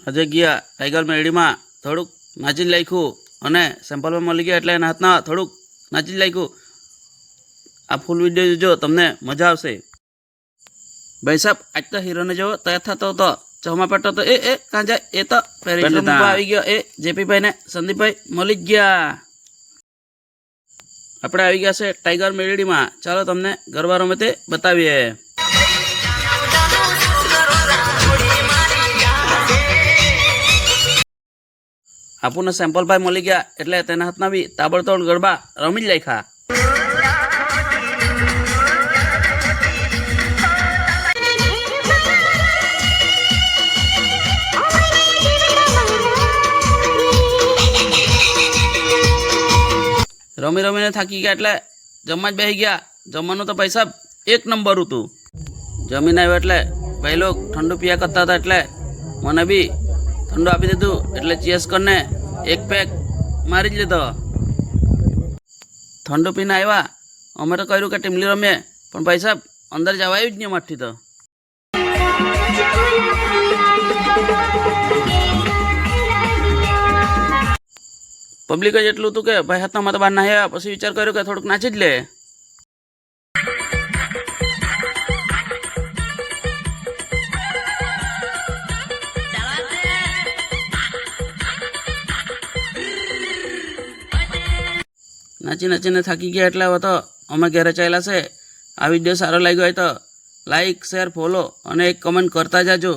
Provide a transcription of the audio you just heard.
આજે ગયા ટાઈગર મેળીમાં થોડુંક નાચી જ લાખ્યું અને સેમ્પલમાં મળી ગયા એટલે એના હાથના થોડુંક નાચી જ લાખ્યું. આ ફૂલ વિડીયો જોજો, તમને મજા આવશે. ભાઈ સાહેબ આજ તો હીરોને જેવો તૈયાર થતો હતો, ચમા પેટો તો એ કાં જાય, એ તો આવી ગયો. એ જેપીભાઈ ને સંદીપભાઈ મળી જ ગયા. આપણે આવી ગયા છે ટાઈગર મેળીમાં. ચાલો તમને ગરબા રમે તે બતાવીએ. આપણને સેમ્પલ ભાઈ મળી ગયા એટલે તેના હાથના બી તાબડતોડ ગરબા રમી જ લાખ્યા. રમી રમીને થાકી ગયા એટલે જમવા જ બેસી ગયા. જમવાનું તો ભાઈ સાહેબ એક નંબર હતું. જમીને આવ્યો એટલે ભાઈ લોક ઠંડુ પીયા કરતા હતા એટલે મને બી ઠંડુ આપી દીધું. એટલે ચીયર્સ કરીને એક પેક મારી જ લીધો. ઠંડુ પીને આવ્યા. અમે તો કહ્યું કે ટીમલી રમીએ, પણ ભાઈ સાહેબ અંદર જવાયું જ નહીં અમારથી તો. પબ્લિક જ એટલું હતું કે ભાઈ હાથમાં તો બહાર ના આવ્યા. પછી વિચાર કર્યો કે થોડુંક નાચી જ લે. નાચીને થાકી ગયા એટલે હવે તો અમે ઘરે ચાલ્યા છે. આ વિડીયો સારો લાગ્યો હોય તો લાઈક, શેર, ફોલો અને એક કમેન્ટ કરતા જાજો.